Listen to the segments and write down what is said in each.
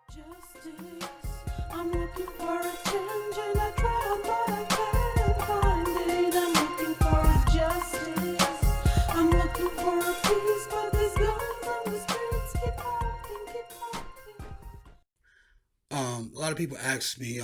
Justice. I'm looking for a change and I try, but I can't find it. I'm looking for a justice. I'm looking for a peace, but these guns on the streets keep talking, keep talking. A lot of people ask me,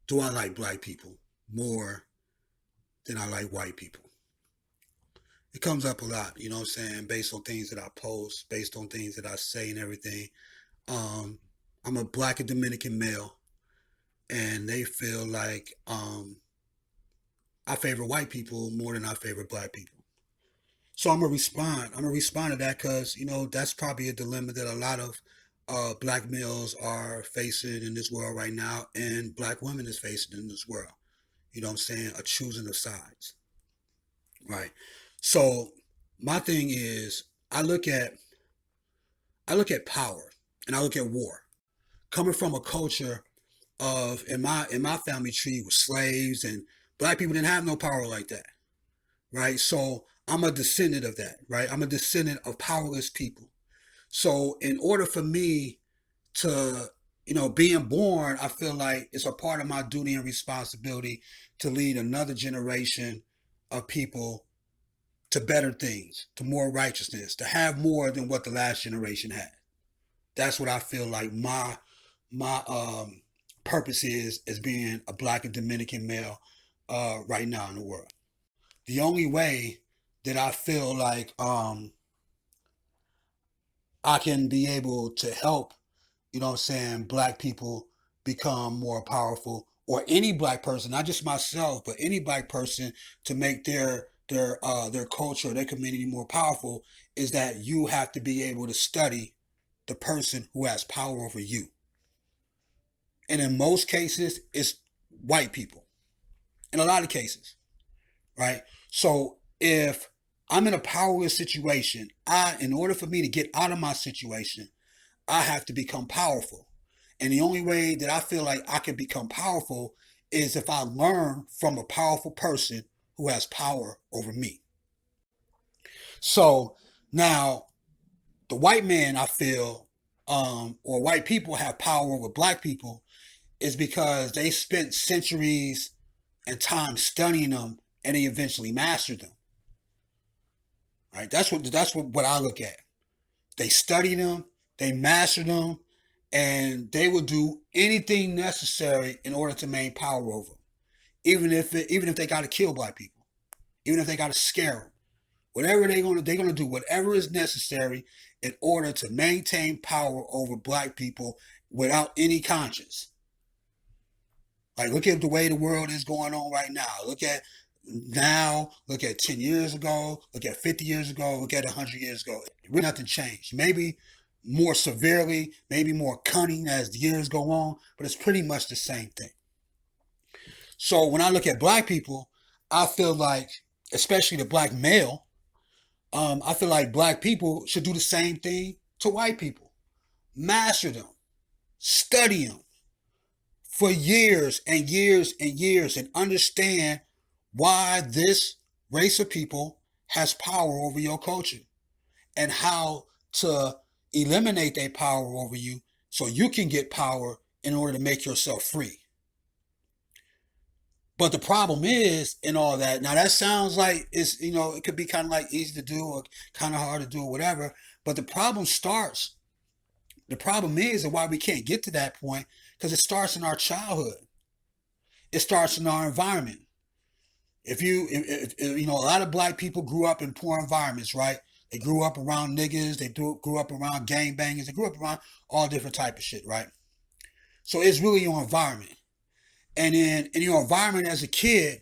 do I like black people more than I like white people? It comes up a lot, you know what I'm saying, based on things that I post, based on things that I say and everything. Um, I'm a black and Dominican male, and they feel like I favor white people more than I favor black people. So I'm gonna respond. I'm gonna respond to that because that's probably a dilemma that a lot of black males are facing in this world right now, and black women is facing in this world. You know what I'm saying? A choosing of sides, right? So my thing is, I look at I look at power and I look at war. Coming from a culture of in my family tree was slaves and black people didn't have no power like that, right? So I'm a descendant of that, right? I'm a descendant of powerless people. So in order for me to, being born, I feel like it's a part of my duty and responsibility to lead another generation of people to better things, to more righteousness, to have more than what the last generation had. That's what I feel like my purpose is as being a black and Dominican male right now in the world. The only way that I feel like I can be able to help, black people become more powerful, or any black person, not just myself, but any black person to make their culture, their community more powerful, is that you have to be able to study the person who has power over you. And in most cases, it's white people. In a lot of cases, right? So if I'm in a powerless situation, in order for me to get out of my situation, I have to become powerful. And the only way that I feel like I can become powerful is if I learn from a powerful person who has power over me. So now, the white man, I feel, or white people have power over black people, is because they spent centuries and time studying them and they eventually mastered them. Right? That's what I look at. They studied them, they mastered them, and they will do anything necessary in order to maintain power over them. Even if they got to kill black people, even if they got to scare them, whatever they're gonna do whatever is necessary in order to maintain power over black people without any conscience. Like, look at the way the world is going on right now. Look at 10 years ago, look at 50 years ago, look at 100 years ago. Really nothing changed. Maybe more severely, maybe more cunning as the years go on, but it's pretty much the same thing. So when I look at black people, I feel like, especially the black male, I feel like black people should do the same thing to white people. Master them, study them for years and years and years, and understand why this race of people has power over your culture and how to eliminate their power over you so you can get power in order to make yourself free. But the problem is, in all that, now that sounds like it could be kind of like easy to do or kind of hard to do or whatever. But the problem is, and why we can't get to that point, because it starts in our childhood. It starts in our environment. If a lot of black people grew up in poor environments, right? They grew up around niggas. They grew up around gang bangers. They grew up around all different type of shit, right? So it's really your environment. And in your environment as a kid,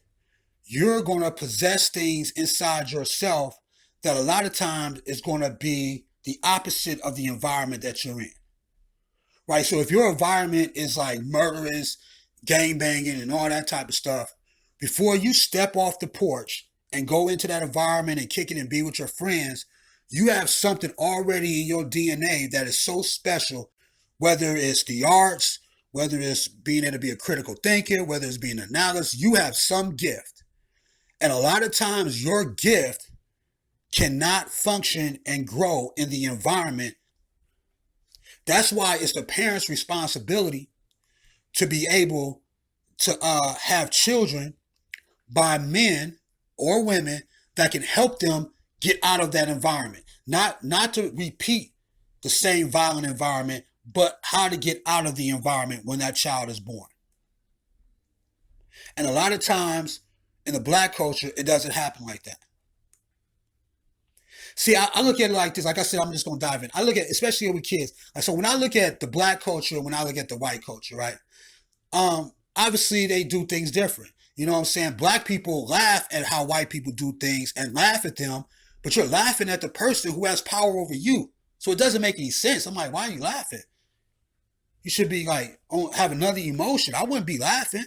you're going to possess things inside yourself that a lot of times is going to be the opposite of the environment that you're in, right? So if your environment is like murderous, gang banging, and all that type of stuff, before you step off the porch and go into that environment and kick it and be with your friends, you have something already in your DNA that is so special, whether it's the arts, whether it's being able to be a critical thinker, whether it's being an analyst, you have some gift. And a lot of times your gift cannot function and grow in the environment That's why it's the parents' responsibility to be able to have children by men or women that can help them get out of that environment. Not to repeat the same violent environment, but how to get out of the environment when that child is born. And a lot of times in the black culture, it doesn't happen like that. See, I look at it like this. Like I said, I'm just going to dive in. I look at, especially with kids. Like, so when I look at the black culture, when I look at the white culture, right? Obviously they do things different. You know what I'm saying? Black people laugh at how white people do things and laugh at them, but you're laughing at the person who has power over you. So it doesn't make any sense. I'm like, why are you laughing? You should be like, have another emotion. I wouldn't be laughing.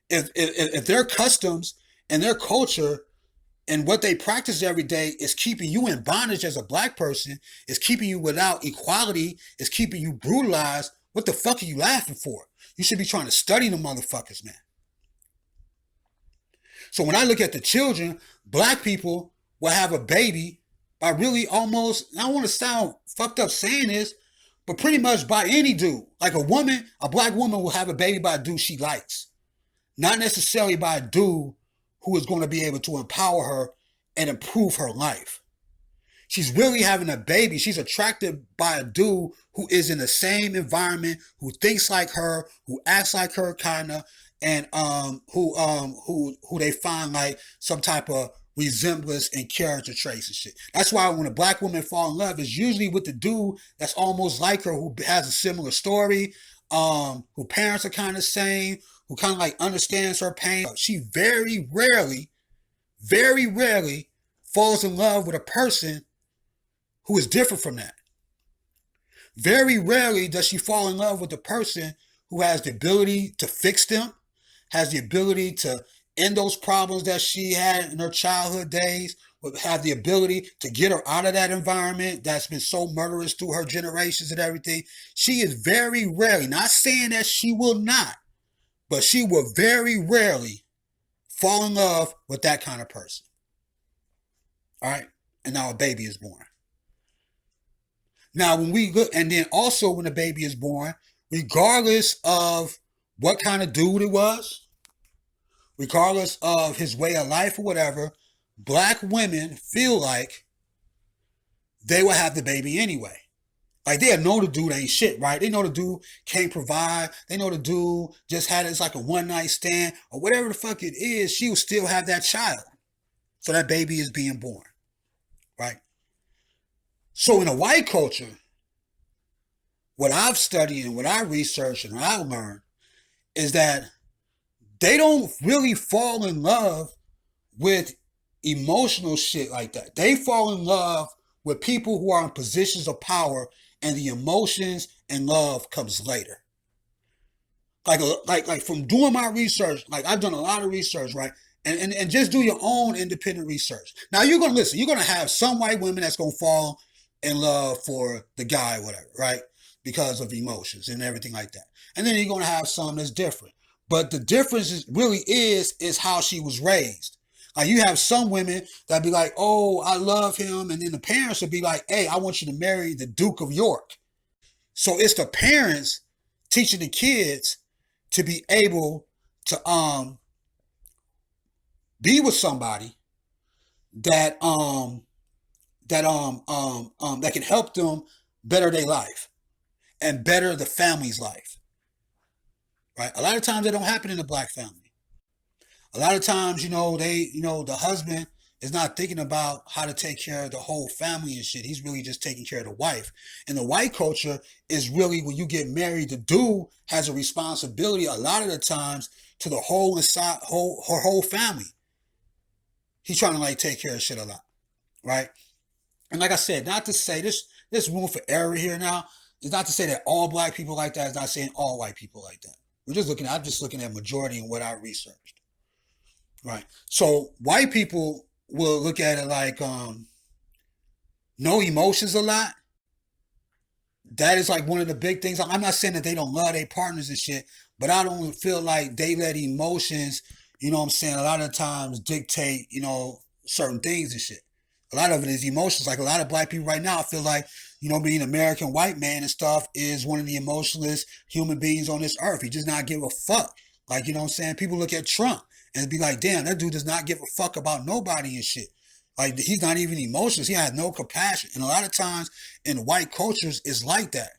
If their customs and their culture and what they practice every day is keeping you in bondage as a black person, is keeping you without equality, is keeping you brutalized, what the fuck are you laughing for? You should be trying to study the motherfuckers, man. So when I look at the children, black people will have a baby by really almost, I don't want to sound fucked up saying this, but pretty much by any dude. Like a black woman will have a baby by a dude she likes. Not necessarily by a dude who is going to be able to empower her and improve her life. She's really having a baby. She's attracted by a dude who is in the same environment, who thinks like her, who acts like her, kind of, and who they find like some type of resemblance and character traits and shit. That's why when a black woman falls in love, it's usually with the dude that's almost like her, who has a similar story, who parents are kind of same, who kind of like understands her pain. She very rarely falls in love with a person who is different from that. Very rarely does she fall in love with a person who has the ability to fix them, has the ability to end those problems that she had in her childhood days, have the ability to get her out of that environment that's been so murderous through her generations and everything. She is very rarely, not saying that she will not, but she will very rarely fall in love with that kind of person. All right? And now a baby is born. Now, when we look, and then also when a baby is born, regardless of what kind of dude it was, regardless of his way of life or whatever, black women feel like they will have the baby anyway. Like, they know the dude ain't shit, right? They know the dude can't provide. They know the dude just had it's like a one-night stand or whatever the fuck it is. She will still have that child. So that baby is being born, right? So in a white culture, what I've studied and what I researched and what I learned is that they don't really fall in love with emotional shit like that. They fall in love with people who are in positions of power, and the emotions and love comes later. Like from doing my research, like I've done a lot of research, right? And just do your own independent research. Now you're gonna listen, you're gonna have some white women that's gonna fall in love for the guy, whatever, right? Because of emotions and everything like that. And then you're gonna have some that's different. But the difference really is how she was raised. Like, you have some women that be like, oh, I love him. And then the parents will be like, hey, I want you to marry the Duke of York. So it's the parents teaching the kids to be able to be with somebody that that can help them better their life and better the family's life. Right? A lot of times that don't happen in the black family. A lot of times, the husband is not thinking about how to take care of the whole family and shit. He's really just taking care of the wife. And the white culture is really, when you get married, the dude has a responsibility a lot of the times to the whole family. He's trying to like take care of shit a lot, right? And like I said, not to say there's room for error here now. It's not to say that all black people like that. It's not saying all white people like that. I'm just looking at majority and what I researched. Right. So white people will look at it like no emotions a lot. That is like one of the big things. I'm not saying that they don't love their partners and shit, but I don't feel like they let emotions, a lot of times dictate, certain things and shit. A lot of it is emotions. Like a lot of black people right now, I feel like, being an American white man and stuff is one of the emotionless human beings on this earth. He does not give a fuck. Like, you know what I'm saying? People look at Trump and be like, damn, that dude does not give a fuck about nobody and shit. Like, he's not even emotionless. He has no compassion. And a lot of times in white cultures, it's like that.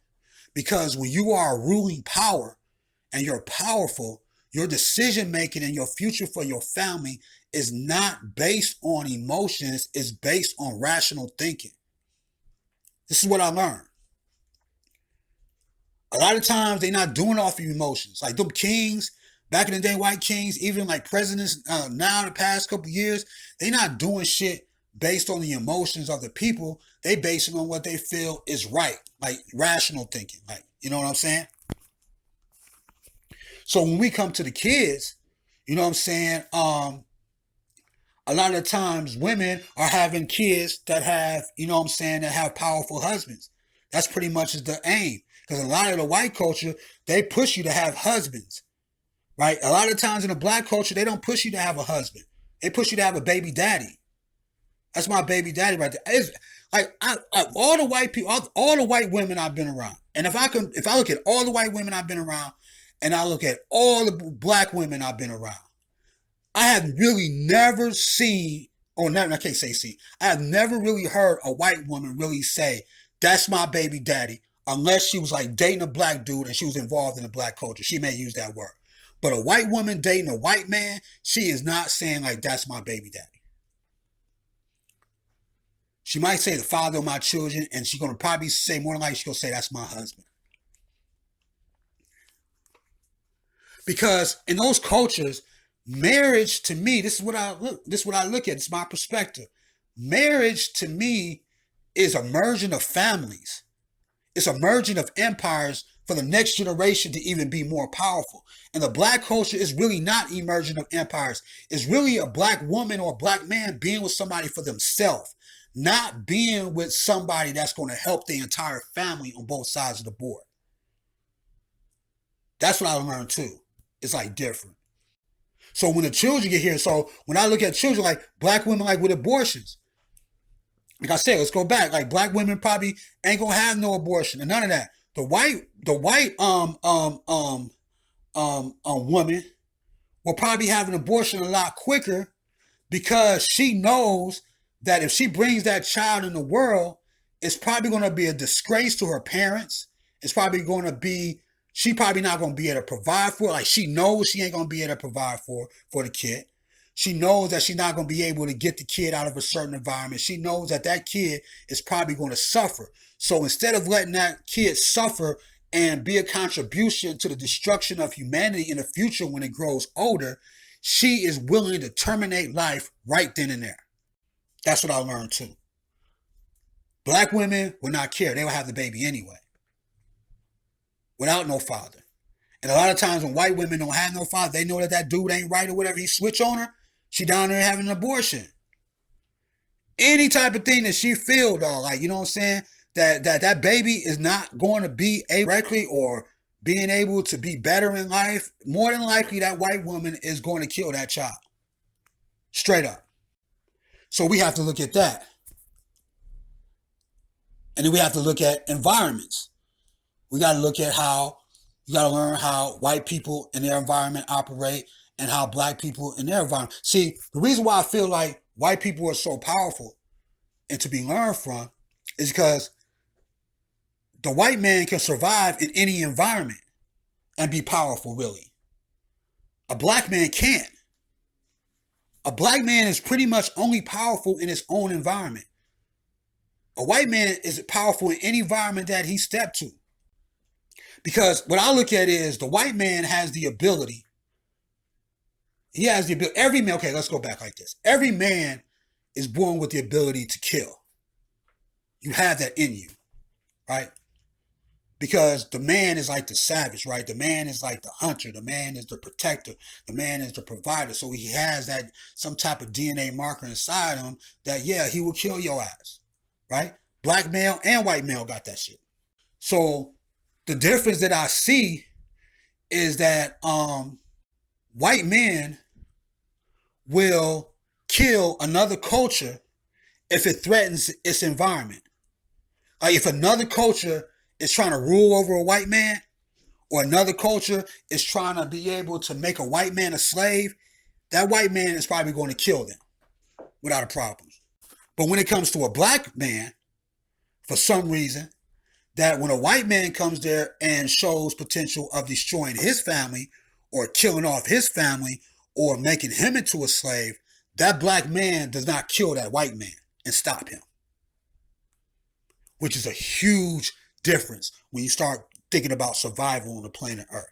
Because when you are a ruling power and you're powerful, your decision making and your future for your family is not based on emotions, it's based on rational thinking. This is what I learned. A lot of times they're not doing off of emotions. Like them kings, back in the day, white kings, even like presidents now the past couple years, they're not doing shit based on the emotions of the people. They basing on what they feel is right, like rational thinking. Like, you know what I'm saying? So when we come to the kids, you know what I'm saying? A lot of times women are having kids that have, you know what I'm saying, that have powerful husbands. That's pretty much the aim. Because a lot of the white culture, they push you to have husbands, right? A lot of times in the black culture, they don't push you to have a husband. They push you to have a baby daddy. That's my baby daddy right there. It's like all the white people, all the white women I've been around, and if I look at all the white women I've been around, and I look at all the black women I've been around, I have really never seen, or never, I can't say seen, I have never really heard a white woman really say, that's my baby daddy, unless she was like dating a black dude and she was involved in the black culture. She may use that word. But a white woman dating a white man, she is not saying like, that's my baby daddy. She might say the father of my children, and she's going to probably say, more than likely, she's going to say, that's my husband. Because in those cultures, marriage to me, this is what I look at. It's my perspective. Marriage to me is a merging of families. It's a merging of empires for the next generation to even be more powerful. And the black culture is really not emerging of empires. It's really a black woman or a black man being with somebody for themselves, not being with somebody that's going to help the entire family on both sides of the board. That's what I learned too. It's like different. So when the children get here, so when I look at children, like black women, like with abortions, like I said, let's go back. Like black women probably ain't gonna have no abortion and none of that. The white woman will probably have an abortion a lot quicker because she knows that if she brings that child in the world, it's probably going to be a disgrace to her parents. It's probably going to be, she probably not going to be able to provide for it. Like she knows she ain't going to be able to provide for the kid. She knows that she's not going to be able to get the kid out of a certain environment. She knows that that kid is probably going to suffer. So instead of letting that kid suffer and be a contribution to the destruction of humanity in the future when it grows older, she is willing to terminate life right then and there. That's what I learned too. Black women will not care. They will have the baby anyway, without no father. And a lot of times when white women don't have no father, they know that that dude ain't right or whatever. He switch on her. She down there having an abortion. Any type of thing that she feel, dog, like, you know what I'm saying? That baby is not going to be correctly or being able to be better in life. More than likely, that white woman is going to kill that child. Straight up. So we have to look at that. And then we have to look at environments. We got to look at how, you got to learn how white people in their environment operate and how black people in their environment. See, the reason why I feel like white people are so powerful and to be learned from is because the white man can survive in any environment and be powerful, really. A black man can't. A black man is pretty much only powerful in his own environment. A white man is powerful in any environment that he stepped to. Because what I look at is the white man has the ability. He has the ability. Every man, okay, let's go back like this. Every man is born with the ability to kill. You have that in you, right? Because the man is like the savage, right? The man is like the hunter. The man is the protector. The man is the provider. So he has that some type of DNA marker inside him that, yeah, he will kill your ass, right? Black male and white male got that shit. So the difference that I see is that white men will kill another culture if it threatens its environment. If another culture is trying to rule over a white man, or another culture is trying to be able to make a white man a slave, that white man is probably going to kill them without a problem. But when it comes to a black man, for some reason, that when a white man comes there and shows potential of destroying his family or killing off his family or making him into a slave, that black man does not kill that white man and stop him. Which is a huge difference when you start thinking about survival on the planet Earth.